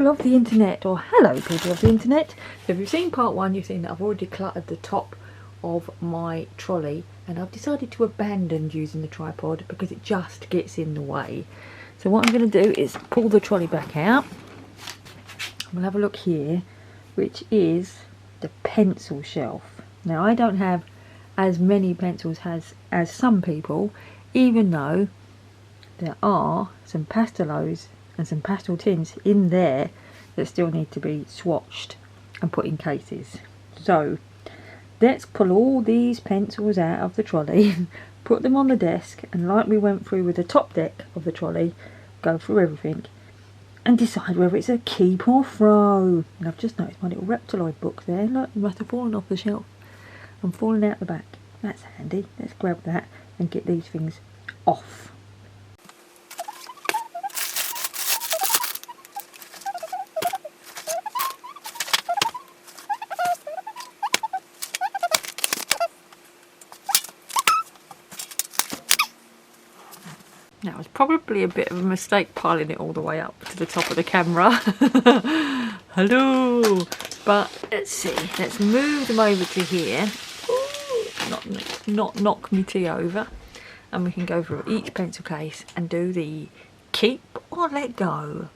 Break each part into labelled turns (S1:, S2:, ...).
S1: people of the internet, or hello people of the internet. So if you've seen part one, you've seen that I've already decluttered the top of my trolley, and I've decided to abandon using the tripod because it just gets in the way. So what I'm going to do is pull the trolley back out. We'll have a look here, which is the pencil shelf. Now I don't have as many pencils as some people, even though there are some pastelos and some pastel tins in there that still need to be swatched and put in cases. So let's pull all these pencils out of the trolley, put them on the desk, and like we went through with the top deck of the trolley, go through everything and decide whether it's a keep or throw. And I've just noticed my little reptiloid book there. Look, it must have fallen off the shelf and fallen out the back. That's handy. Let's grab that and get these things off. Now, it was probably a bit of a mistake piling it all the way up to the top of the camera. Hello! But let's see, let's move them over to here. Ooh, not knock me tea over. And we can go through each pencil case and do the keep or let go.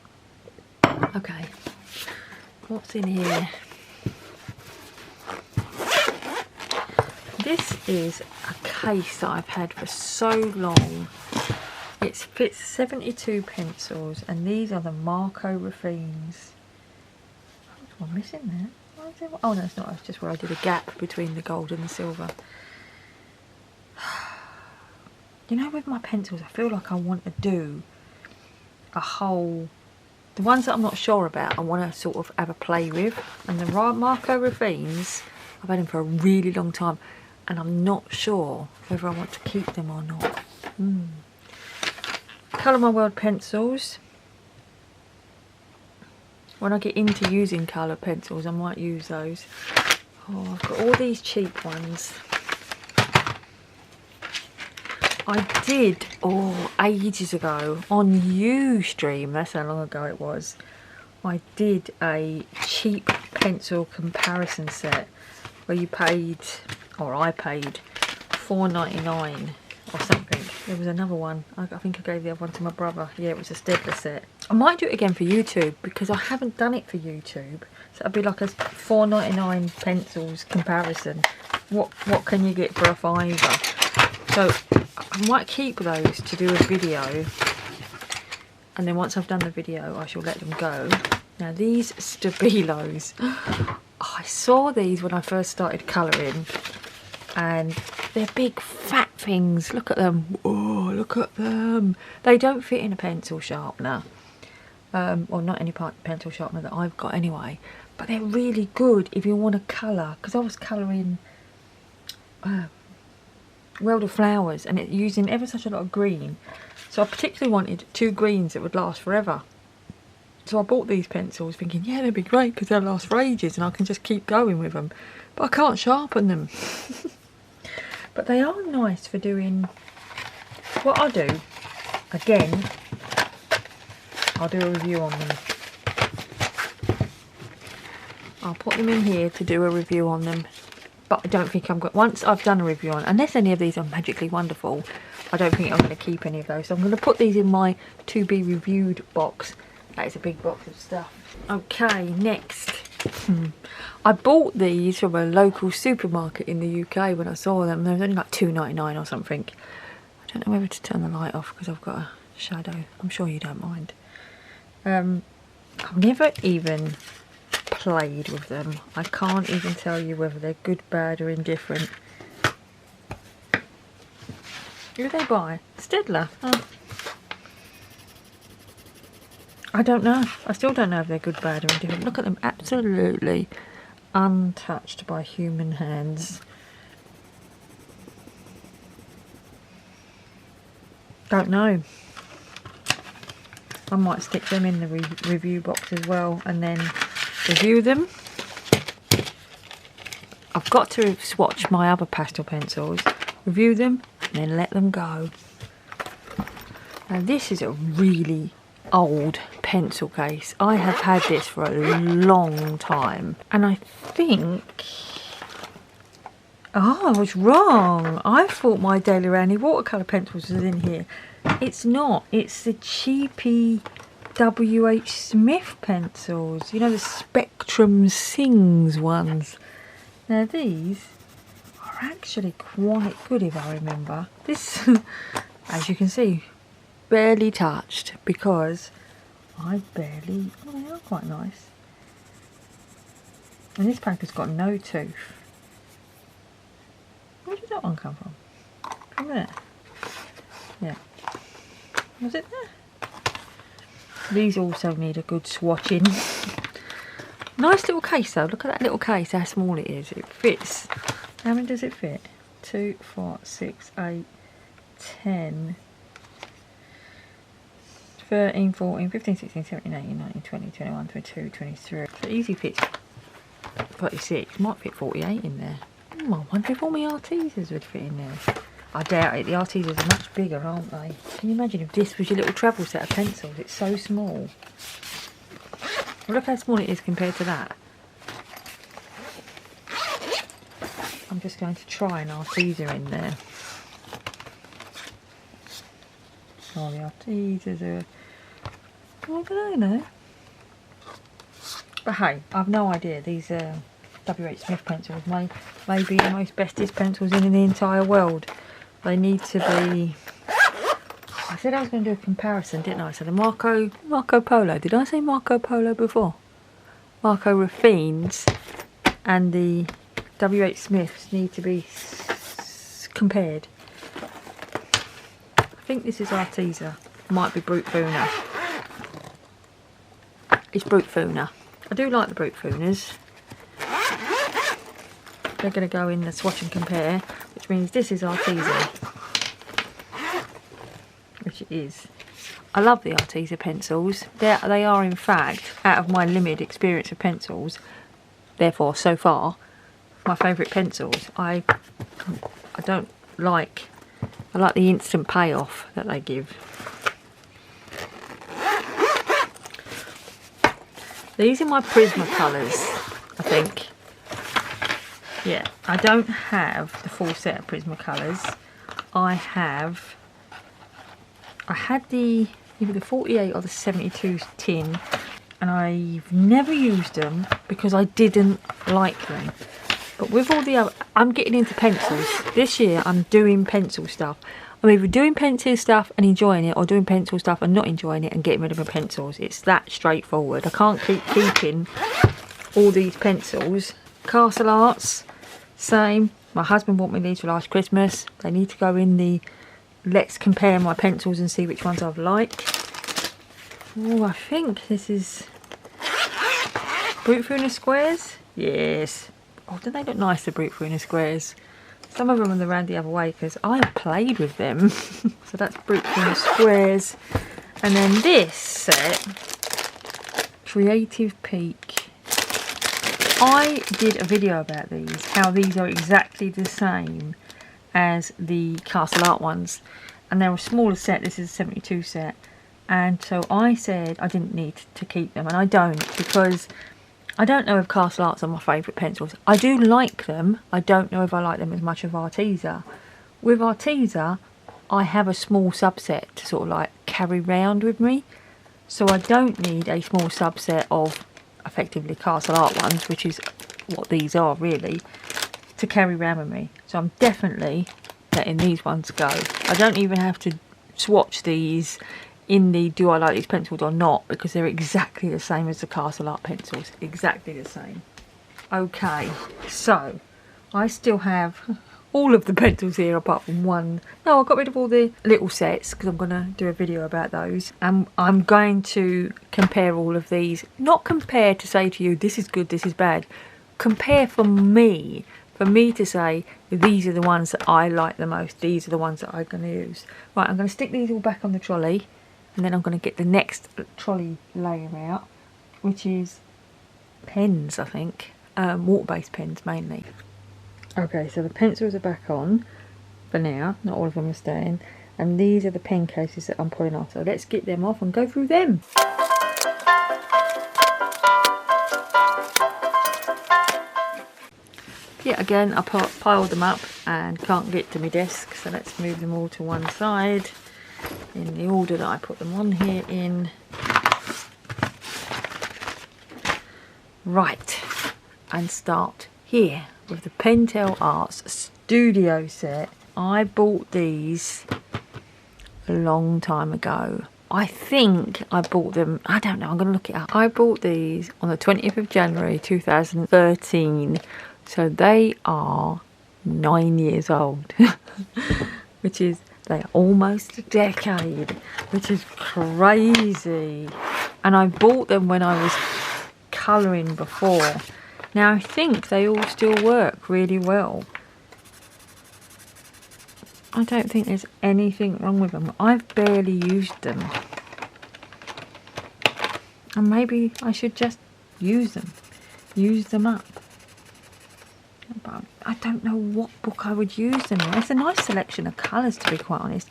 S1: Okay, what's in here? This is a case that I've had for so long. It fits 72 pencils, and these are the Marco Raffines. What's one missing there? Oh no, it's not. It's just where I did a gap between the gold and the silver. You know, with my pencils, I feel like I want to do a whole... The ones that I'm not sure about, I want to sort of have a play with. And the Marco Raffines, I've had them for a really long time, and I'm not sure whether I want to keep them or not. Colour My World pencils. When I get into using colour pencils, I might use those. Oh, I've got all these cheap ones. I did, ages ago, on Ustream, that's how long ago it was, I did a cheap pencil comparison set where you paid, or I paid, $4.99 or something. There was another one. I think I gave the other one to my brother. Yeah, it was a Stedler set. I might do it again for YouTube because I haven't done it for YouTube. So it'd be like a $4.99 pencils comparison. What can you get for a £5? So I might keep those to do a video. And then once I've done the video, I shall let them go. Now these Stabilos. I saw these when I first started colouring. And they're big fat things. Look at them. Oh, look at them. They don't fit in a pencil sharpener. Or not any pencil sharpener that I've got anyway. But they're really good if you want to colour. Because I was colouring World of Flowers. And it's using ever such a lot of green. So I particularly wanted two greens that would last forever. So I bought these pencils thinking, yeah, they'd be great because they'll last for ages. And I can just keep going with them. But I can't sharpen them. But they are nice for doing, what I'll do, again, I'll do a review on them. I'll put them in here to do a review on them. But I don't think I'm going, once I've done a review on, unless any of these are magically wonderful, I don't think I'm going to keep any of those. So I'm going to put these in my to be reviewed box. That is a big box of stuff. Okay, next. I bought these from a local supermarket in the UK when I saw them. They was only like $2.99 or something. I don't know whether to turn the light off because I've got a shadow. I'm sure you don't mind. I've never even played with them. I can't even tell you whether they're good, bad or indifferent. Who are they by? Stedler. Oh. I don't know. I still don't know if they're good, bad or indifferent. Look at them, absolutely untouched by human hands. Don't know. I might stick them in the review box as well and then review them. I've got to swatch my other pastel pencils, review them and then let them go. Now this is a really old pencil case. I have had this for a long time, and I think, oh, I was wrong. I thought my Daily Roundy watercolour pencils was in here. It's not. It's the cheapy W.H. Smith pencils. You know, the Spectrum Sings ones. Now these are actually quite good if I remember. This, as you can see, barely touched because I barely, oh, they are quite nice. And this paper's got no tooth. Where did that one come from? From there? Yeah. Was it there? These also need a good swatching. Nice little case though. Look at that little case, how small it is. It fits. How many does it fit? 2, 4, 6, 8, 10, 13, 14, 15, 16, 17, 18, 19, 20, 21, 22, 23. So easy fits 36. Might fit 48 in there. I wonder if all my Artisas would fit in there. I doubt it. The Artisas are much bigger, aren't they? Can you imagine if this was your little travel set of pencils? It's so small. Well, look how small it is compared to that. I'm just going to try an Artesa in there. Oh, the Artesas are... Oh, I don't know. But hey, I've no idea. These W.H. Smith pencils may be the most bestest pencils in the entire world. They need to be... I said I was going to do a comparison, didn't I? So the Marco Polo. Did I say Marco Polo before? Marco Raffines and the W.H. Smiths need to be compared. I think this is Artesa. Might be Brute Funa. It's Brute Funa. I do like the Brute Funas. They're going to go in the swatch and compare, which means this is Artesa. Which it is. I love the Artesa pencils. They are in fact, out of my limited experience of pencils, therefore so far, my favourite pencils. I like the instant payoff that they give. These are my Prismacolors, I think. Yeah, I don't have the full set of Prismacolors. I had the either the 48 or the 72 tin, and I've never used them because I didn't like them. But with all the other, I'm getting into pencils. This year I'm doing pencil stuff. I'm either doing pencil stuff and enjoying it, or doing pencil stuff and not enjoying it and getting rid of my pencils. It's that straightforward. I can't keep keeping all these pencils. Castle Arts, same. My husband bought me these for last Christmas. They need to go in the let's compare my pencils and see which ones I've liked. Oh, I think this is Brute Funa squares. Yes. Oh, don't they look nice, the Brute Funa squares? Some of them are around the other way because I have played with them. So that's Brute Funa squares. And then this set, Creative Peak. I did a video about these, how these are exactly the same as the Castle Art ones, and they're a smaller set. This is a 72 set, and so I said I didn't need to keep them, and I don't, because I don't know if Castle Arts are my favourite pencils. I do like them. I don't know if I like them as much as Artesa. With Artesa, I have a small subset to sort of like carry round with me, so I don't need a small subset of effectively Castle Art ones, which is what these are really, to carry around with me. So I'm definitely letting these ones go. I don't even have to swatch these in the do I like these pencils or not, because they're exactly the same as the Castle Art pencils. Exactly the same. Okay, so I still have all of the pencils here apart from one. No, I got rid of all the little sets because I'm going to do a video about those. And I'm going to compare all of these. Not compare to say to you, this is good, this is bad. Compare for me to say these are the ones that I like the most, these are the ones that I'm going to use. Right, I'm going to stick these all back on the trolley, and then I'm going to get the next trolley layer out, which is pens, I think, water-based pens mainly. Okay, so the pencils are back on for now, not all of them are staying, and these are the pen cases that I'm pulling off, so let's get them off and go through them. yet again I piled them up and can't get to my desk, so let's move them all to one side in the order that I put them on here in. Right, and start here with the Pentel Arts Studio set. I bought these a long time ago. I think I bought them, I don't know, I'm going to look it up. I bought these on the 20th of January 2013, so they are 9 years old, which is, they're almost a decade, which is crazy. And I bought them when I was colouring before. Now I think they all still work really well. I don't think there's anything wrong with them. I've barely used them. And maybe I should just use them. Use them up. But I don't know what book I would use them in. It's a nice selection of colours, to be quite honest.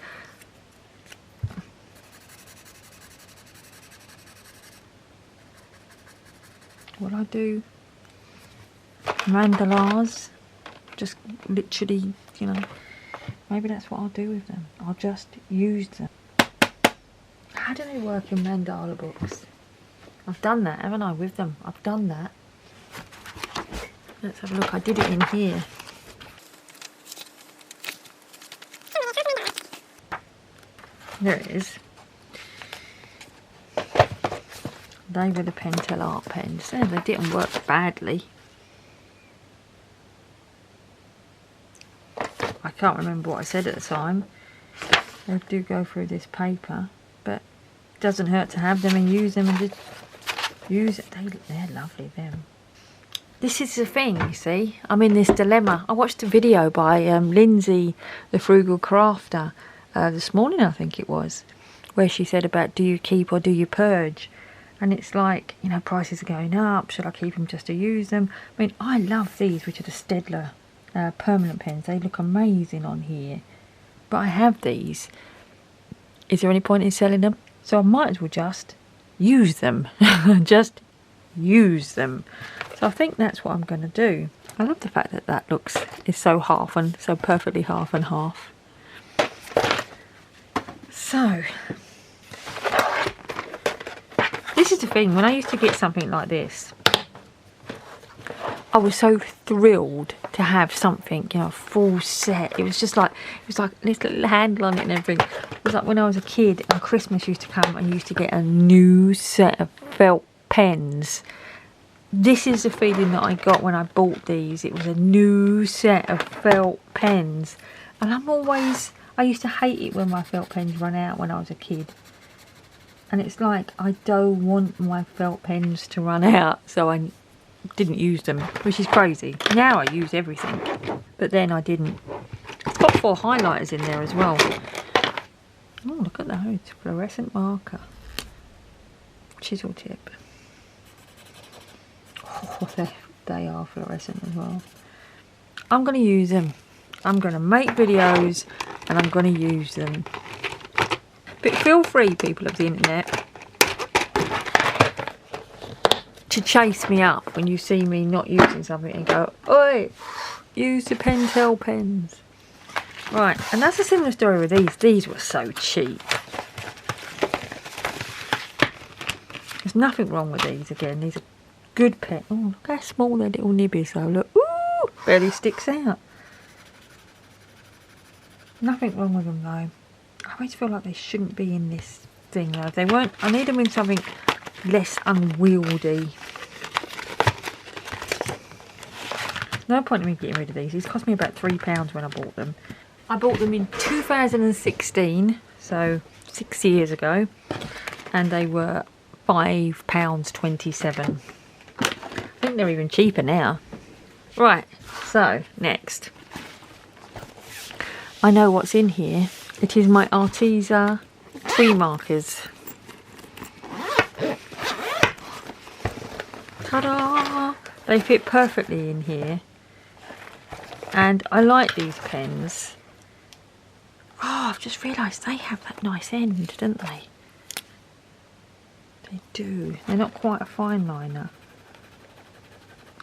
S1: Will I do mandalas? Just literally, you know. Maybe that's what I'll do with them. I'll just use them. How do they work in mandala books? I've done that, haven't I, with them? I've done that. Let's have a look. I did it in here. There it is. They were the Pentel Art pens. So they didn't work badly. I can't remember what I said at the time. They do go through this paper, but it doesn't hurt to have them and use them and just use it. They're lovely, them. This is the thing, you see. I'm in this dilemma. I watched a video by Lindsay, the Frugal Crafter, this morning, I think it was, where she said about do you keep or do you purge? And it's like, you know, prices are going up. Should I keep them just to use them? I mean, I love these, which are the Stedler permanent pens. They look amazing on here. But I have these. Is there any point in selling them? So I might as well just use them. Just use them. So I think that's what I'm going to do. I love the fact that that is so half and so perfectly half and half. So this is the thing, when I used to get something like this, I was so thrilled to have something, you know, full set. It was just like, it was like this little handle on it and everything. It was like when I was a kid and Christmas used to come and you used to get a new set of felt pens. This is the feeling that I got when I bought these. It was a new set of felt pens. And I used to hate it when my felt pens run out when I was a kid. And it's like, I don't want my felt pens to run out, so I didn't use them, which is crazy. Now I use everything, but then I didn't. It's got 4 highlighters in there as well. Oh, look at those. Fluorescent marker. Chisel tip. Oh, they are fluorescent as well. I'm going to use them. I'm going to make videos and I'm going to use them. But feel free, people of the internet, to chase me up when you see me not using something and go, oi, use the Pentel pens. Right, and that's a similar story with these. These were so cheap. There's nothing wrong with these. Again, these are good pens. Oh, look how small their little nibbies are. Look, ooh, barely sticks out. Nothing wrong with them though. I always feel like they shouldn't be in this thing though. If they weren't, I need them in something less unwieldy. No point in me getting rid of these. These cost me about £3 when I bought them. I bought them in 2016, so 6 years ago, and they were £5.27. I think they're even cheaper now. Right, so next. I know what's in here. It is my Arteza tree markers. Ta-da! They fit perfectly in here. And I like these pens. Oh, I've just realised they have that nice end, don't they? They do. They're not quite a fine liner.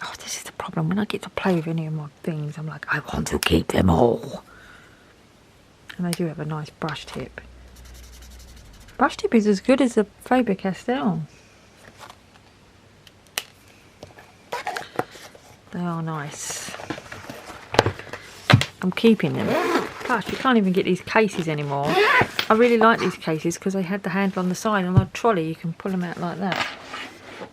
S1: Oh, this is the problem problem. When I get to play with any of my things, I'm like, I want to keep them all. And they do have a nice brush tip. Brush tip is as good as the Faber-Castell. They are nice. I'm keeping them. Plus, you can't even get these cases anymore. I really like these cases because they had the handle on the side. On a trolley, you can pull them out like that.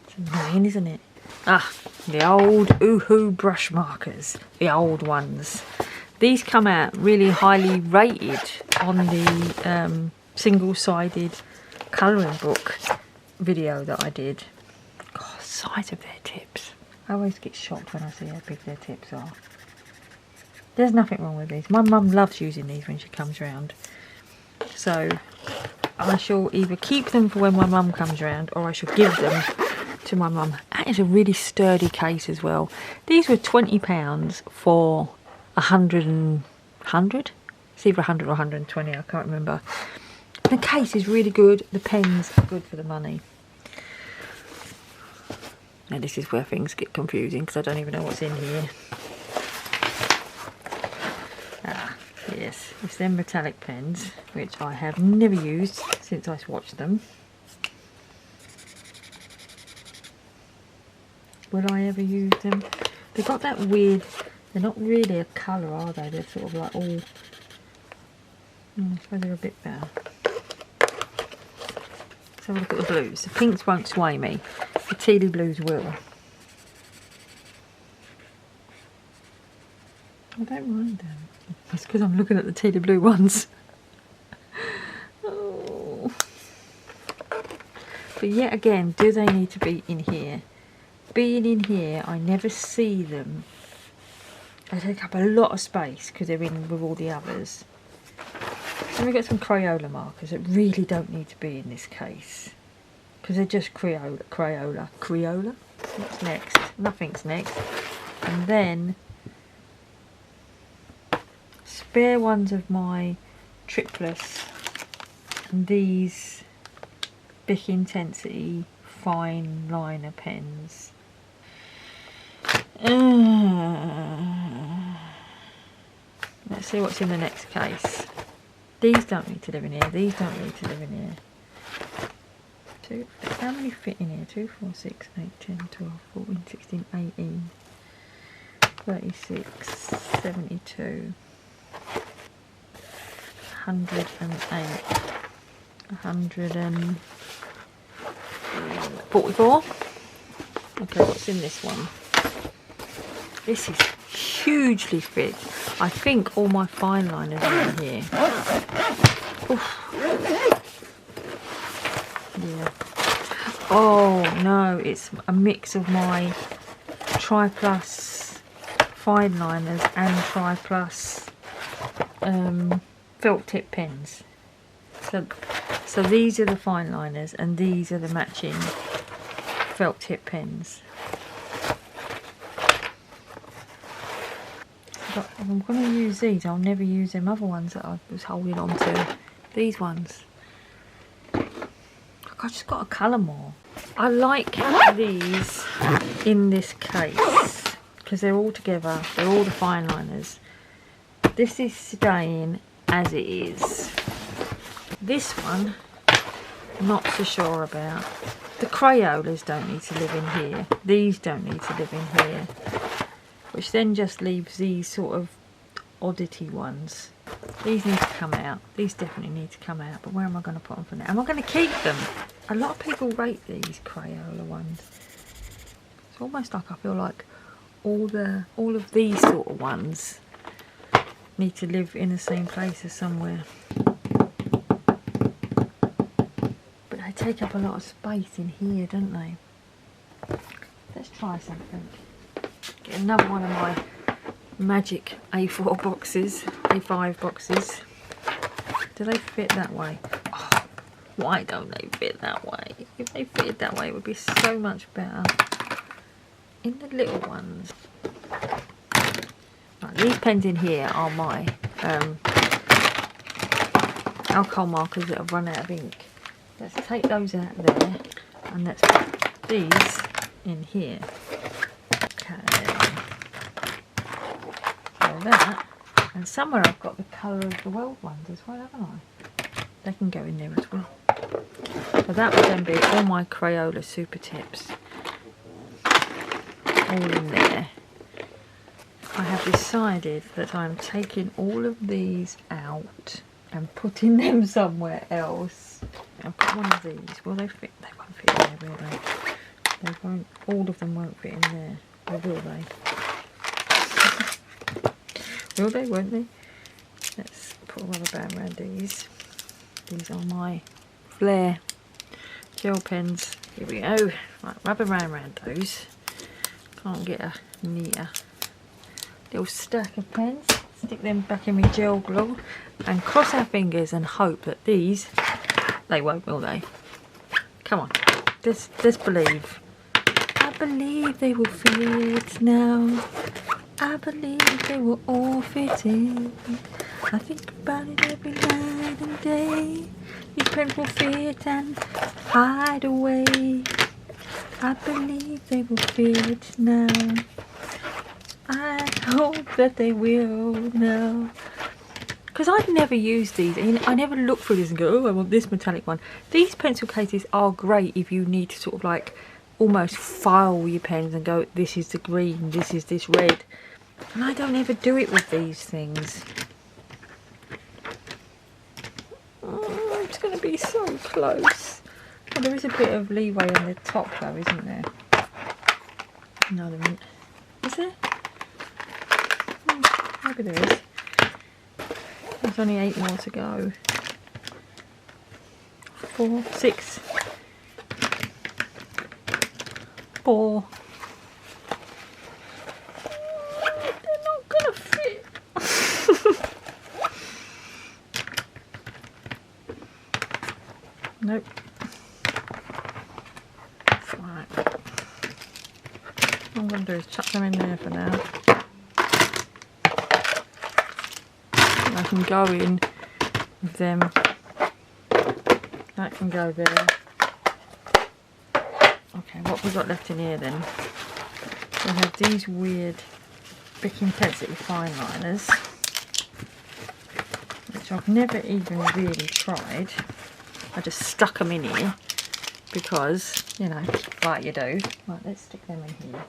S1: It's annoying, isn't it? Ah, the old Oohoo brush markers. The old ones. These come out really highly rated on the single-sided colouring book video that I did. God, the size of their tips. I always get shocked when I see how big their tips are. There's nothing wrong with these. My mum loves using these when she comes round. So I shall either keep them for when my mum comes round, or I shall give them to my mum. That is a really sturdy case as well. These were £20 for 100. It's either 100 or 120, I can't remember. The case is really good. The pens are good for the money. Now this is where things get confusing because I don't even know what's in here. Ah, yes, it's them metallic pens, which I have never used since I swatched them. Will I ever use them? They've got that weird, they're not really a colour, are they? They're sort of like all, I suppose they're a bit better. Let's have a look at the blues. The pinks won't sway me. The tealy blues will. I don't mind them. It's because I'm looking at the tealy blue ones. Oh. But yet again, do they need to be in here? Being in here, I never see them. They take up a lot of space because they're in with all the others. So we've got some Crayola markers that really don't need to be in this case. Because they're just Crayola. What's next? Nothing's next. And then spare ones of my triplets and these Bic Intensity fine liner pens. Let's see what's in the next case. These don't need to live in here. These don't need to live in here. How many fit in here? 2, 4, 6, 8, 10, 12, 14, 16, 18, 36, 72, 108, 144. Okay, what's in this one? This is hugely thick. I think all my fine liners are in here. Oof. Yeah. Oh no, it's a mix of my Tri-Plus fine liners and Tri-Plus felt tip pens. So these are the fine liners and these are the matching felt tip pens. But if I'm going to use these, I'll never use them other ones that I was holding on to. These ones. I've just got to colour more. I like these in this case because they're all together. They're all the fine liners. This is staying as it is. This one, not so sure about. The Crayolas don't need to live in here. These don't need to live in here. Which then just leaves these sort of oddity ones. These need to come out. These definitely need to come out. But where am I going to put them for now? Am I going to keep them? A lot of people rate these Crayola ones. It's almost like I feel like all of these sort of ones need to live in the same place as somewhere. But they take up a lot of space in here, don't they? Let's try something. Get another one of my magic A4 boxes, A5 boxes. Do they fit that way? Oh, why don't they fit that way? If they fitted that way, it would be so much better. In the little ones. Right, these pens in here are my alcohol markers that have run out of ink. Let's take those out there and let's put these in here. Okay. So that, and somewhere I've got the colour of the world ones as well, haven't I? They can go in there as well. So that would then be all my Crayola super tips. All in there. I have decided that I'm taking all of these out and putting them somewhere else. I've got one of these. Will they fit? They won't fit in there, will they? They won't. All of them won't fit in there. Or will they? Will they? Won't they? Let's put a rubber band around these. These are my Flair gel pens. Here we go. Right, rubber band around those. Can't get a neater little stack of pens. Stick them back in my gel glue and cross our fingers and hope that these, they won't, will they? Come on, let's believe. I believe they will fit now. I believe they will all fit in. I think about it every night and day. These pens will fit and hide away. I believe they will fit now. I hope that they will now. Because I've never used these. I never look through this and go, oh, I want this metallic one. These pencil cases are great if you need to sort of like almost file your pens and go, this is the green, this is this red. And I don't ever do it with these things. Oh, it's going to be so close. Oh, there is a bit of leeway on the top though, isn't there? No, there isn't. Is there? Maybe there is. There's only 8 more to go. 4, 6. 4. They're not gonna fit. Nope. Right. What I'm gonna do is chuck them in there for now. I can go in with them. That can go there. Okay, what have we got left in here then? We have these weird Bic Intensity fine liners, which I've never even really tried. I just stuck them in here because, you know, like you do. Right, let's stick them in here.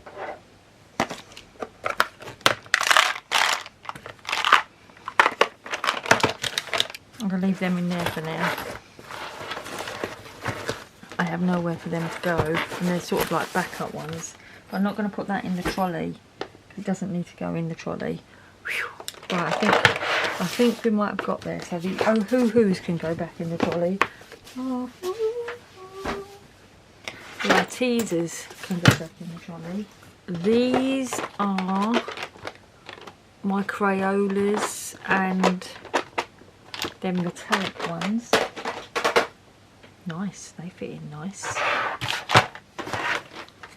S1: I'm going to leave them in there for now. I have nowhere for them to go, and they're sort of like backup ones. But I'm not going to put that in the trolley. It doesn't need to go in the trolley. Whew. Right, I think we might have got there. So the oh hoo hoos can go back in the trolley. Oh, the teasers can go back in the trolley. These are my Crayolas and them metallic ones. Nice, they fit in nice.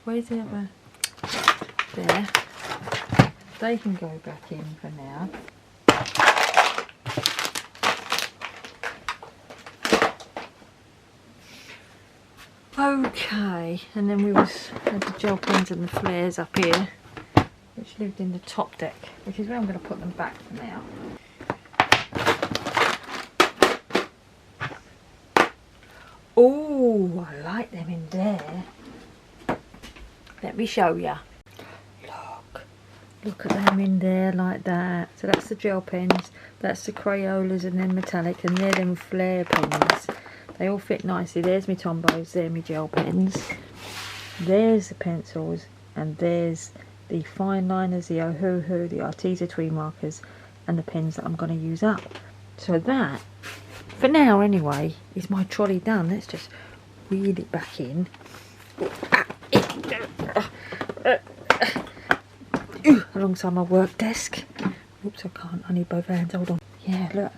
S1: Where's the other? There. They can go back in for now. Okay, and then we had the gel pens and the flares up here, which lived in the top deck, which is where I'm going to put them back for now. Oh, I like them in there. Let me show you. Look at them in there like that. So that's the gel pens, that's the Crayolas and then metallic, and they're them flare pens. They all fit nicely. There's my Tombos, there my gel pens. There's the pencils, and there's the fine liners, the Ohuhu, the Arteza tweed markers, and the pens that I'm going to use up. So that, for now anyway, is my trolley done. Let's just wheel it back in. Alongside my work desk. Oops, I can't. I need both hands. Hold on. Yeah, look.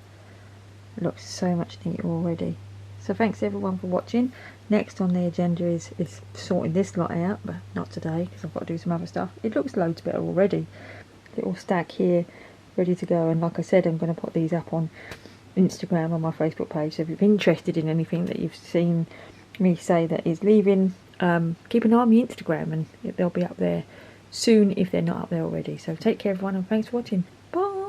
S1: It looks so much neater already. So thanks everyone for watching. Next on the agenda is sorting this lot out, but not today because I've got to do some other stuff. It looks loads better already. Little stack here, ready to go. And like I said, I'm going to put these up on Instagram, on my Facebook page. So if you're interested in anything that you've seen me say that is leaving, keep an eye on my Instagram and they'll be up there soon if they're not up there already. So take care everyone, and thanks for watching. Bye.